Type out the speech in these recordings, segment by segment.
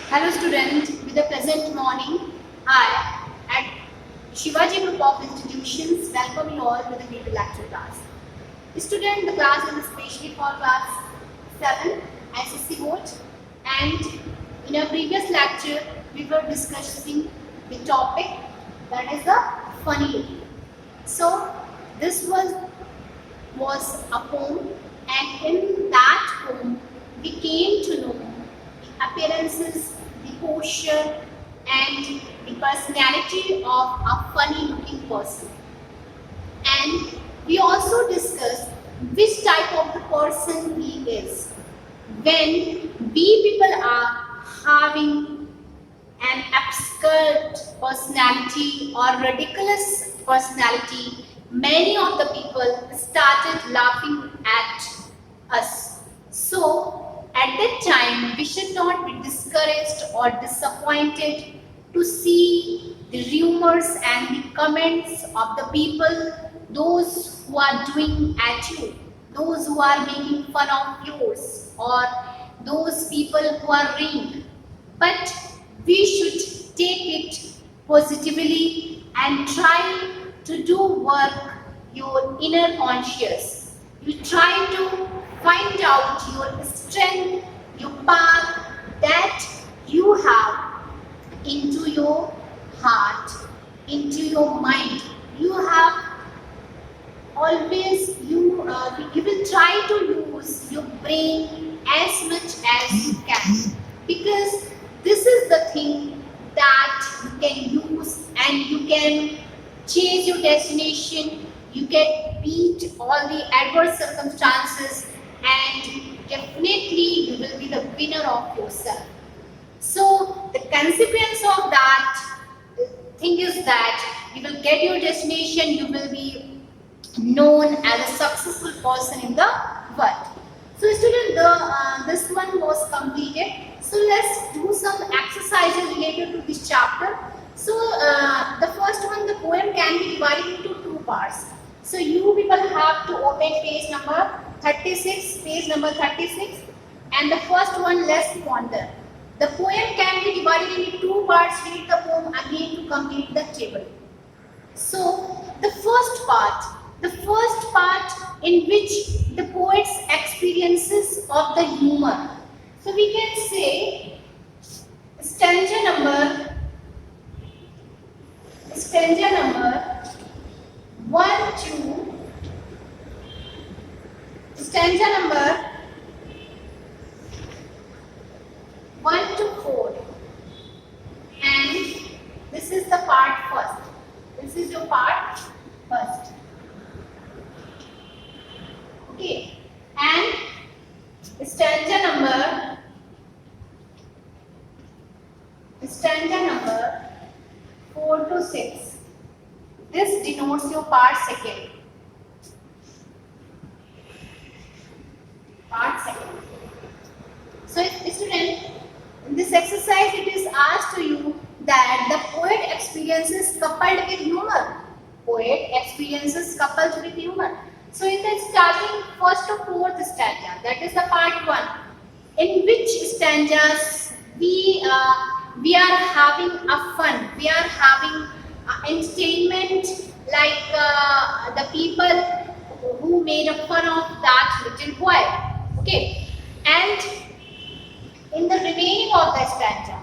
Hello student, with the present morning, I at Shivaji Group of Institutions welcome you all to the video lecture class. Student, the class is especially for class 7 SSC board, and in our previous lecture we were discussing the topic that is the funny looking. So this was a poem, and in that poem we came to know the appearances, the posture and the personality of a funny looking person. And we also discussed which type of the person he is. When we people are having an absurd personality or ridiculous personality, many of the people started laughing at us. So, at that time, we should not be discouraged or disappointed to see the rumors and the comments of the people, those who are doing at you, those who are making fun of yours, or those people who are ringing. But we should take it positively and try to do work your inner conscious. You try to find out your strength, your path that you have into your heart, into your mind. You have always you will try to use your brain as much as you can, because this is the thing that you can use and you can change your destination. You can beat all the adverse circumstances, and definitely you will be the winner of yourself. So the consequence of that thing is that you will get your destination, you will be known as a successful person in the world. So student, this one was completed. So let's do some exercises related to this chapter. So the first one, the poem can be divided into two parts. So you people have to open page number 36, and the first one, let's ponder. The poem can be divided into two parts. Read the poem again to complete the table. So the first part in which the poet's experiences of the humor. So we can say stanza number 1 to stanza number 1 to 4, and this is the part first. This is your part first. Okay, and stanza number 4 to 6. This denotes your part second. Part second. So, student, in this exercise, it is asked to you that the poet experiences coupled with humor. Poet experiences coupled with humor. So in the starting first to fourth stanza, that is the part 1, in which stanzas we are having a fun, we are having entertainment, like the people who made a fun of that little boy. Okay, and in the remaining of the stanza,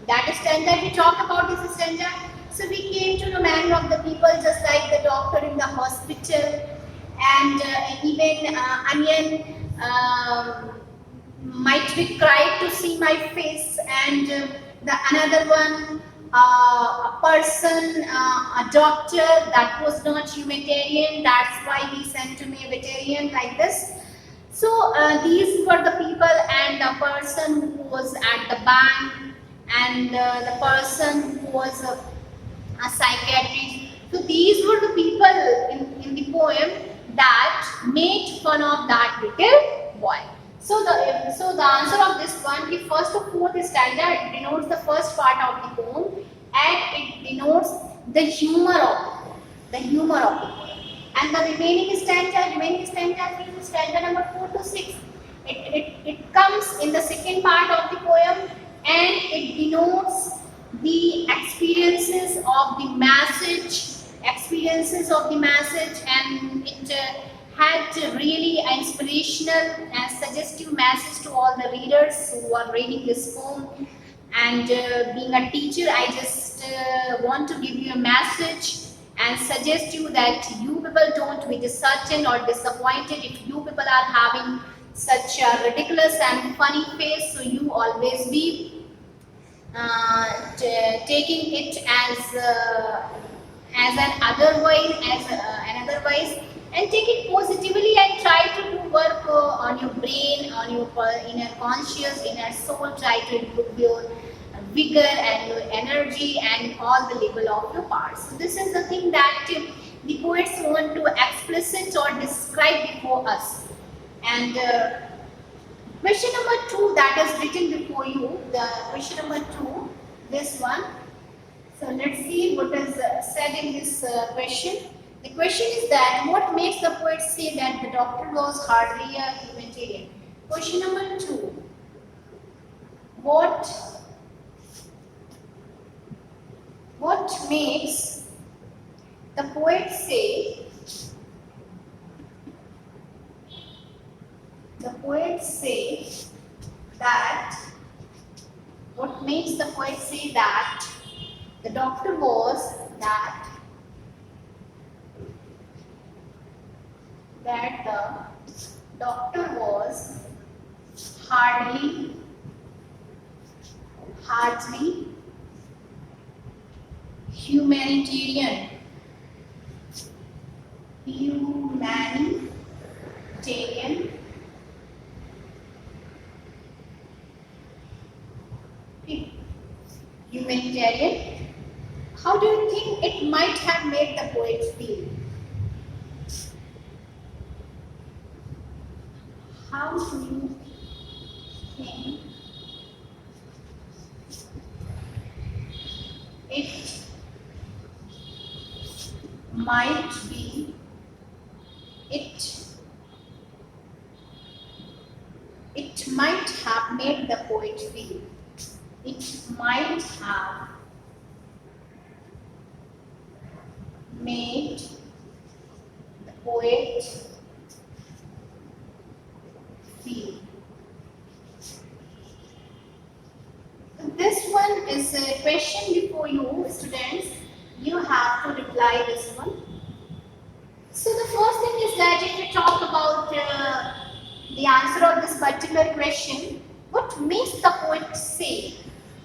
that stanza we talk about this stanza. So we came to the manner of the people, just like the doctor in the hospital, and even Onion might be cried to see my face, and the another one, a person, a doctor that was not humanitarian, that's why he sent to me a vegetarian, like this. So these were the people, and the person who was at the bank, and the person who was a psychiatrist. So these were the people in the poem that made fun of that little boy. So the answer of this one, the first to fourth stanza denotes the first part of the poem, and it denotes the humor of the poem. And the remaining stanza means stanza number 4 to 6. It comes in the second part of the poem, and it denotes the experiences of the message, and it had really inspirational and suggestive message to all the readers who are reading this poem. And being a teacher, I just want to give you a message and suggest you that you people don't be disheartened or disappointed if you people are having such a ridiculous and funny face. So you always be taking it as another wise, and take it positively and try to do work on your brain, on your inner conscious, inner soul. Try to improve your vigor and your energy and all the level of your parts. So this is the thing that the poets want to explicit or describe before us. And question number 2 that is written before you, the question number 2, this one. So let's see what is said in this question. The question is that what makes the poet say that the doctor was hardly a humanitarian? Question number 2. What makes the poet say that what makes the poet say that the doctor was hardly humanitarian. Humanitarian. How do you think it might have made the poet feel? How do you think it might be? It might have made the poet feel. It might have made the poet feel. This one is a question before you, students. You have to reply this one. So the first thing is that if you talk about the answer of this particular question, what makes the poet say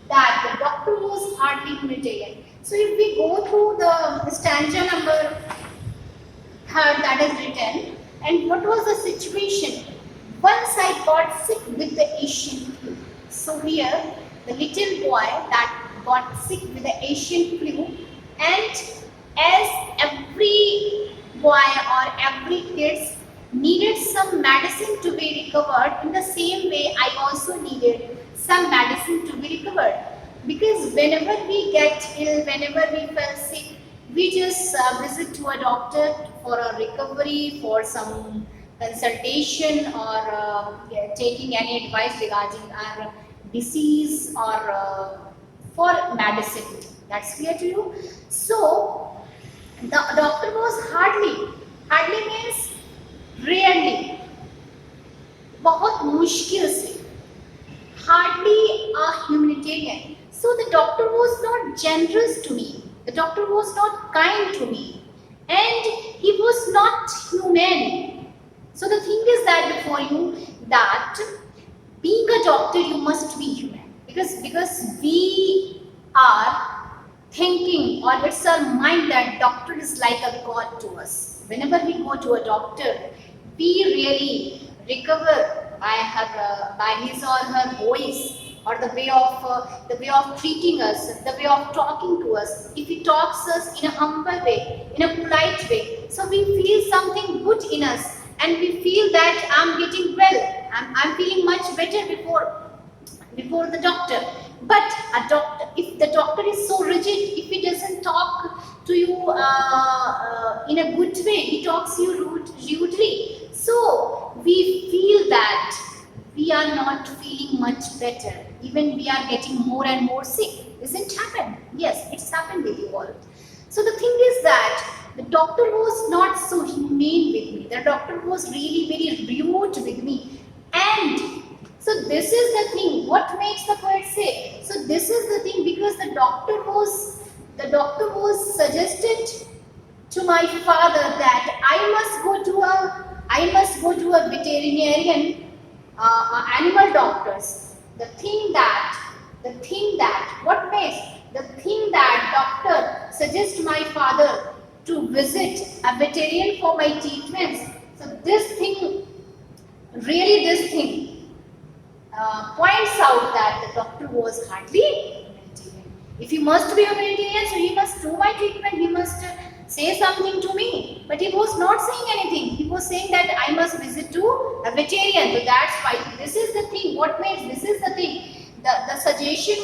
that the doctor was hardly humanitarian? So if we go through the stanza number 3rd that is written, and what was the situation? Once I got sick with the Asian flu. So here the little boy that got sick with the Asian flu, and as every boy or every kid needed some medicine to be recovered, in the same way I also needed some medicine to be recovered. Because whenever we get ill, whenever we feel sick, we just visit to a doctor for a recovery, for some consultation, or taking any advice regarding our disease, or for medicine. That's clear to you? So the doctor was hardly means rarely, बहुत मुश्किल से, hardly a humanitarian. So the doctor was not generous to me, the doctor was not kind to me, and he was not humane. So the thing is that before you, that being a doctor you must be human, because we are thinking, or it's our mind that doctor is like a god to us. Whenever we go to a doctor, we really recover by his or her voice, or the way of treating us, the way of talking to us. If he talks us in a humble way, in a polite way, so we feel something good in us, and we feel that I'm getting well, I'm feeling much better before the doctor. But a doctor, if the doctor is so rigid, if he doesn't talk to you in a good way, he talks you rudely. So we feel that we are not feeling much better. Even we are getting more and more sick. Isn't it happened? Yes, it's happened with you all. So the thing is that the doctor was not so humane with me. The doctor was really very rude with me. And so this is the thing. What makes the poet say? So this is the thing, because the doctor was suggested to my father that I must go to a veterinarian, animal doctors. The thing that doctor suggests my father to visit a veterinarian for my treatments. So this thing points out that the doctor was hardly a vegetarian. If he must be a vegetarian, so he must do my treatment, he must say something to me. But he was not saying anything. He was saying that I must visit to a vegetarian. So that's why this is the thing. This is the thing. The suggestion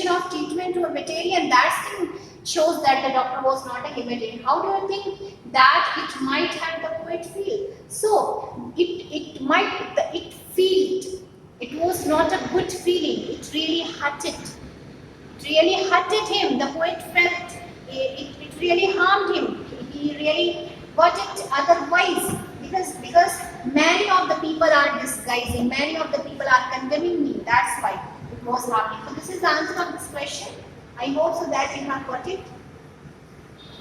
of treatment to a vegetarian, that thing shows that the doctor was not a vegetarian. How do you think that it might have the poet feel? So it was not a good feeling. It really hurted. It really hurted him. The poet felt it really harmed him. He really got it otherwise, because many of the people are disguising, many of the people are condemning me. That's why it was happening. So this is the answer of this question. I hope so that you have got it.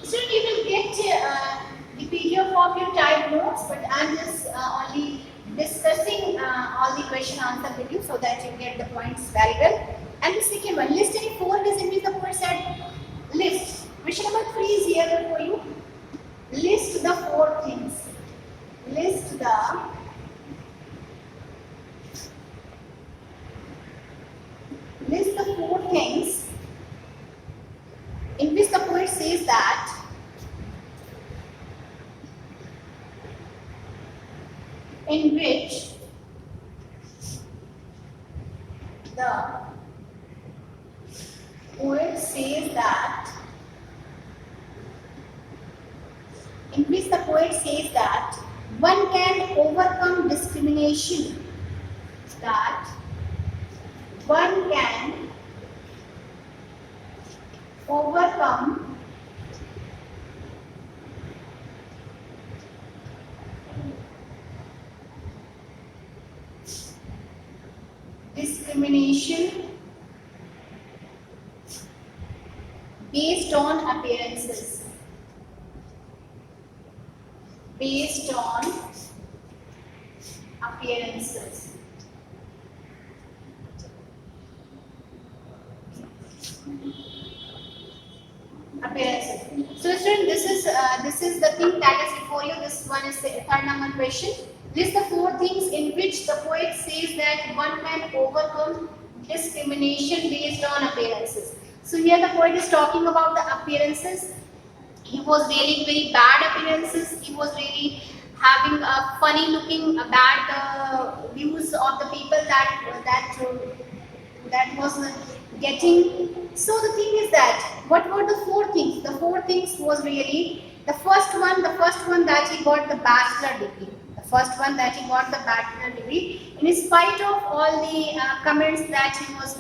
So you will get the PDF of your type notes, but I'm just only discussing all the question answer with you so that you get the points very well. And the second one, list any 4 ways in which the poet said list. Question number 3 is here for you. List the 4 things. List the 4 things in which the poet says that in which the poet says that one can overcome discrimination, that one can overcome discrimination based on appearances. Based on appearances. So student, this is the thing that is before you. This one is the third number question. List the 4 things in which the poet says that one can overcome discrimination based on appearances. So here the poet is talking about the appearances. He was really very bad appearances. He was really having a funny looking, bad views of the people that was getting. So the thing is that what were the 4 things? The 4 things was really the first one that he got the bachelor degree. The first one that he got the bachelor degree, in spite of all the comments that he was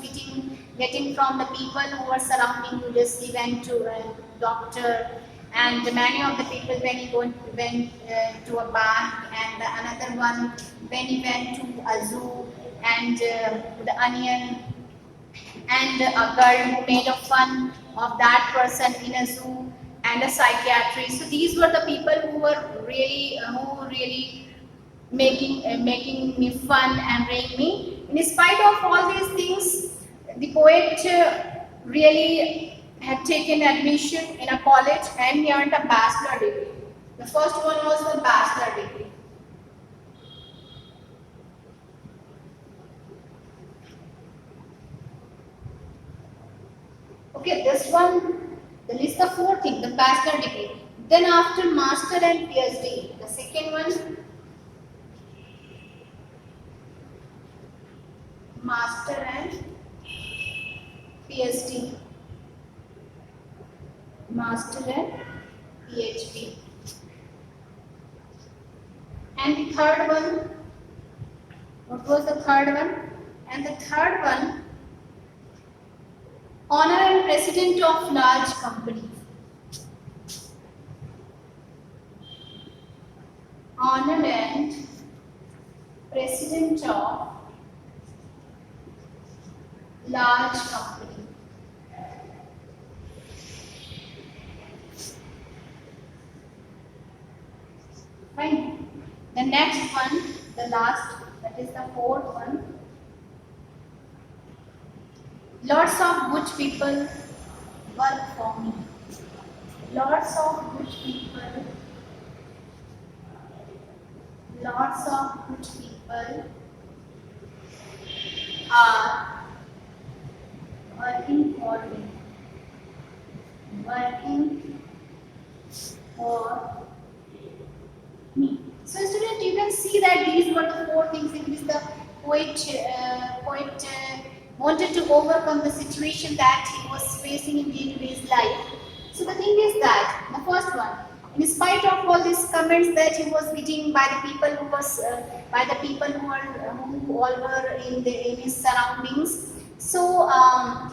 getting from the people who were surrounding him. Just he went to a doctor, and many of the people when he went to a bank, and another one when he went to a zoo, and the onion, and a girl who made a fun of that person in a zoo, and a psychiatrist. So these were the people who were really making me fun and rating me. In spite of all these things, the poet really had taken admission in a college and he earned a bachelor degree. The first one was the bachelor degree. Okay, this one, the list of 4 things, the bachelor degree. Then after master and PhD, the second one, master and PhD. Master and PhD. And the third one, What was the third one? And the third one, honor and president of large companies. Honor and president of large company. Fine. The next one, the last, that is the fourth one. Lots of good people work for me. Lots of good people. Lots of good people are working for me. Working for me. So, student, you can see that these were the four things in which the poet wanted to overcome the situation that he was facing in day-to-day life. So, the thing is that the first one, in spite of all these comments that he was getting by the people who was who all were in his surroundings, so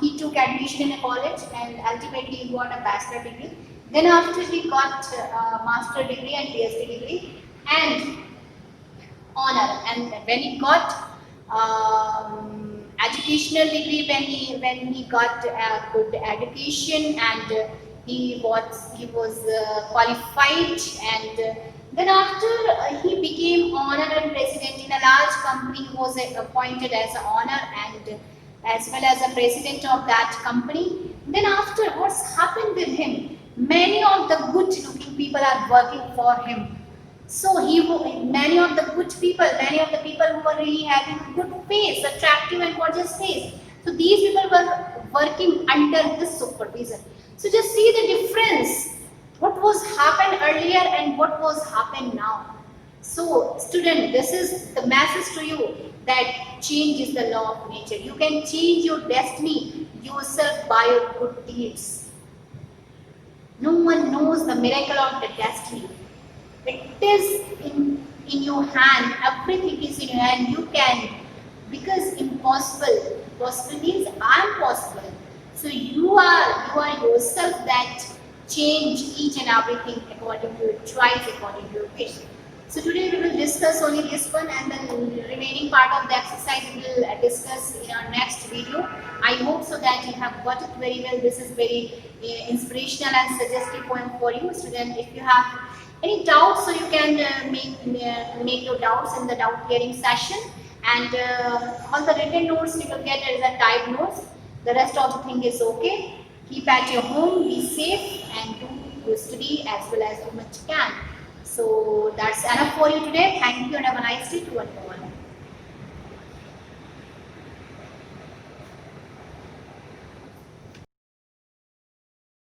he took admission in a college and ultimately he got a bachelor degree. Then after he got a master degree and PhD degree and honor. And when he got educational degree, when he got a good education and he was qualified, and then after he became honor and president in a large company. He was appointed as an honor and as well as a president of that company. Then after, what's happened with him? Many of the good looking people are working for him. So many of the good people, many of the people who were really having good face, attractive and gorgeous face. So these people were working under his supervision. So just see the difference. What was happened earlier and what was happened now. So student, this is the message to you that change is the law of nature. You can change your destiny yourself by your good deeds. No one knows the miracle of the destiny. It is in your hand. Everything is in your hand. You can, because impossible. Possible means I am possible. So you are yourself that change each and everything according to your choice, according to your wish. So today we will discuss only this one, and then the remaining part of the exercise we will discuss in our next video. I hope so that you have got it very well. This is very inspirational and suggestive poem for you, student. If you have any doubts, so you can make your doubts in the doubt clearing session, and all the written notes you will get as a type notes. The rest of the thing is okay. Keep at your home, be safe, and do your study as well as do much you can. So that's enough for you today. Thank you and have a nice day to one.